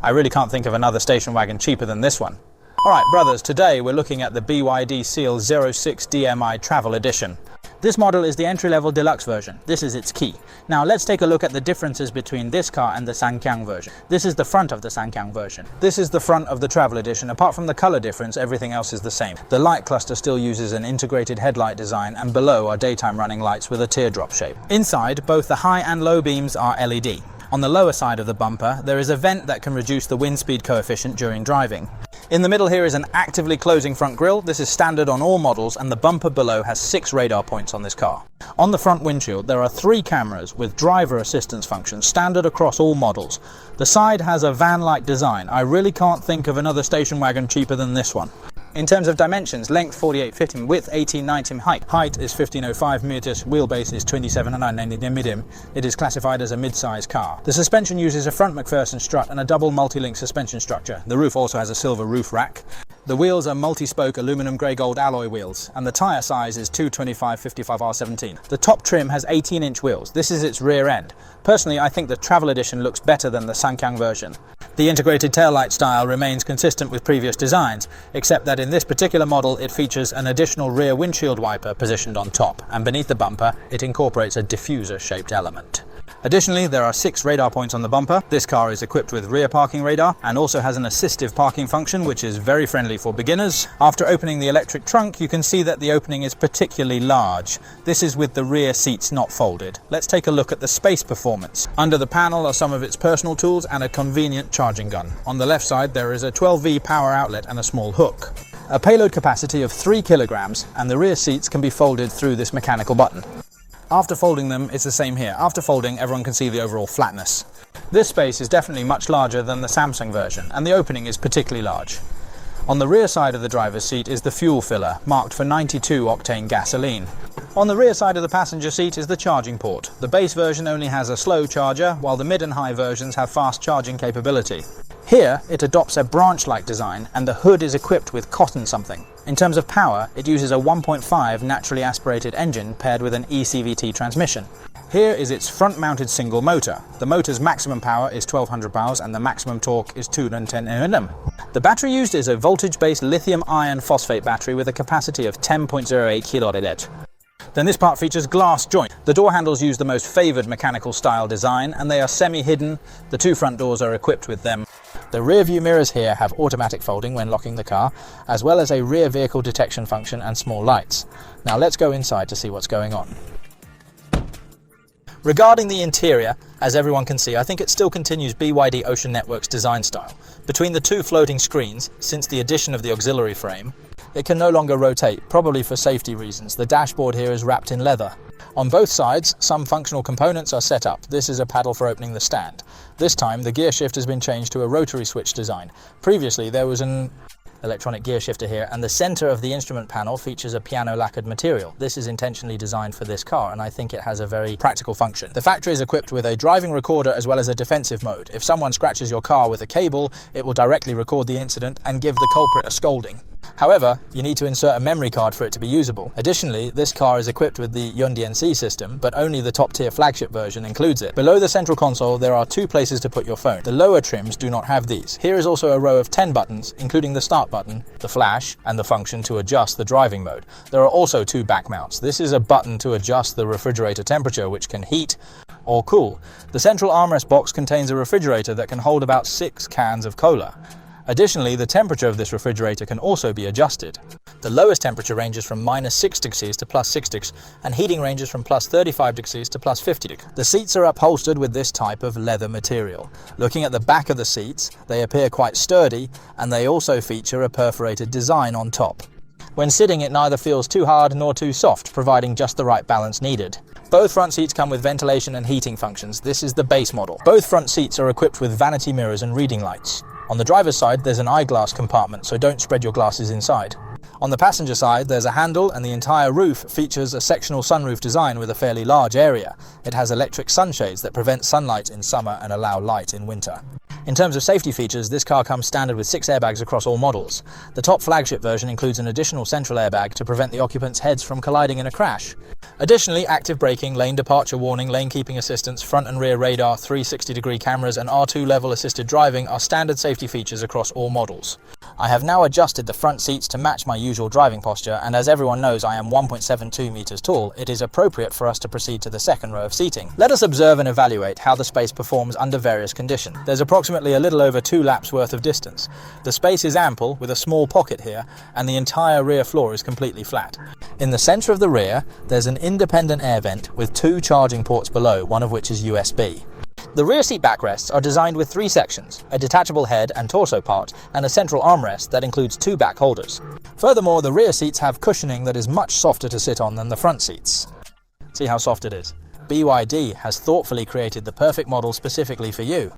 I really can't think of another station wagon cheaper than this one. Alright brothers, today we're looking at the BYD Seal 06 DMI Travel Edition. This model is the entry-level deluxe version. This is its key. Now let's take a look at the differences between this car and the Sankyang version. This is the front of the Sankyang version. This is the front of the Travel Edition. Apart from the color difference, everything else is the same. The light cluster still uses an integrated headlight design, and below are daytime running lights with a teardrop shape. Inside, both the high and low beams are LED. On the lower side of the bumper, there is a vent that can reduce the wind speed coefficient during driving. In the middle here is an actively closing front grille. This is standard on all models, and the bumper below has 6 radar points on this car. On the front windshield there are 3 cameras with driver assistance functions, standard across all models. The side has a van-like design. I really can't think of another station wagon cheaper than this one. In terms of dimensions, length 48-50, width 18-19, height is 1505 meters, wheelbase is 2790 mm. It is classified as a mid-size car. The suspension uses a front McPherson strut and a double multi-link suspension structure. The roof also has a silver roof rack. The wheels are multi-spoke aluminum grey gold alloy wheels, and the tyre size is 225/55 R17. The top trim has 18-inch wheels. This is its rear end. Personally, I think the Travel Edition looks better than the Sankyang version. The integrated taillight style remains consistent with previous designs, except that in this particular model it features an additional rear windshield wiper positioned on top, and beneath the bumper it incorporates a diffuser-shaped element. Additionally, there are 6 radar points on the bumper. This car is equipped with rear parking radar and also has an assistive parking function, which is very friendly for beginners. After opening the electric trunk, you can see that the opening is particularly large. This is with the rear seats not folded. Let's take a look at the space performance. Under the panel are some of its personal tools and a convenient charging gun. On the left side there is a 12V power outlet and a small hook. A payload capacity of 3 kilograms, and the rear seats can be folded through this mechanical button. After folding them, it's the same here. After folding, everyone can see the overall flatness. This space is definitely much larger than the Samsung version, and the opening is particularly large. On the rear side of the driver's seat is the fuel filler, marked for 92 octane gasoline. On the rear side of the passenger seat is the charging port. The base version only has a slow charger, while the mid and high versions have fast charging capability. Here, it adopts a branch-like design, and the hood is equipped with cotton something. In terms of power, it uses a 1.5 naturally aspirated engine paired with an eCVT transmission. Here is its front-mounted single motor. The motor's maximum power is 1200 pounds and the maximum torque is 210 Nm. The battery used is a voltage-based lithium iron phosphate battery with a capacity of 10.08 kWh. Then this part features glass joint. The door handles use the most favoured mechanical style design, and they are semi-hidden. The 2 front doors are equipped with them. The rear view mirrors here have automatic folding when locking the car, as well as a rear vehicle detection function and small lights. Now let's go inside to see what's going on. Regarding the interior, as everyone can see, I think it still continues BYD Ocean Network's design style. Between the 2 floating screens, since the addition of the auxiliary frame, it can no longer rotate, probably for safety reasons. The dashboard here is wrapped in leather. On both sides, some functional components are set up. This is a paddle for opening the stand. This time, the gear shift has been changed to a rotary switch design. Previously, there was an electronic gear shifter here, and the center of the instrument panel features a piano lacquered material. This is intentionally designed for this car, and I think it has a very practical function. The factory is equipped with a driving recorder as well as a defensive mode. If someone scratches your car with a cable, it will directly record the incident and give the culprit a scolding. However, you need to insert a memory card for it to be usable. Additionally, this car is equipped with the YunDNC system, but only the top-tier flagship version includes it. Below the central console, there are 2 places to put your phone. The lower trims do not have these. Here is also a row of 10 buttons, including the start button, the flash, and the function to adjust the driving mode. There are also 2 back mounts. This is a button to adjust the refrigerator temperature, which can heat or cool. The central armrest box contains a refrigerator that can hold about 6 cans of cola. Additionally, the temperature of this refrigerator can also be adjusted. The lowest temperature ranges from -6 degrees to +6 degrees, and heating ranges from +35 degrees to +50 degrees. The seats are upholstered with this type of leather material. Looking at the back of the seats, they appear quite sturdy, and they also feature a perforated design on top. When sitting, it neither feels too hard nor too soft, providing just the right balance needed. Both front seats come with ventilation and heating functions. This is the base model. Both front seats are equipped with vanity mirrors and reading lights. On the driver's side, there's an eyeglass compartment, so don't spread your glasses inside. On the passenger side, there's a handle, and the entire roof features a sectional sunroof design with a fairly large area. It has electric sunshades that prevent sunlight in summer and allow light in winter. In terms of safety features, this car comes standard with 6 airbags across all models. The top flagship version includes an additional central airbag to prevent the occupants' heads from colliding in a crash. Additionally, active braking, lane departure warning, lane keeping assistance, front and rear radar, 360-degree cameras and R2 level assisted driving are standard safety features across all models. I have now adjusted the front seats to match my usual driving posture, and as everyone knows I am 1.72 meters tall, it is appropriate for us to proceed to the second row of seating. Let us observe and evaluate how the space performs under various conditions. There's approximately a little over 2 laps worth of distance. The space is ample with a small pocket here, and the entire rear floor is completely flat. In the center of the rear, there's an independent air vent with 2 charging ports below, one of which is USB. The rear seat backrests are designed with 3 sections, a detachable head and torso part, and a central armrest that includes 2 back holders. Furthermore, the rear seats have cushioning that is much softer to sit on than the front seats. See how soft it is. BYD has thoughtfully created the perfect model specifically for you.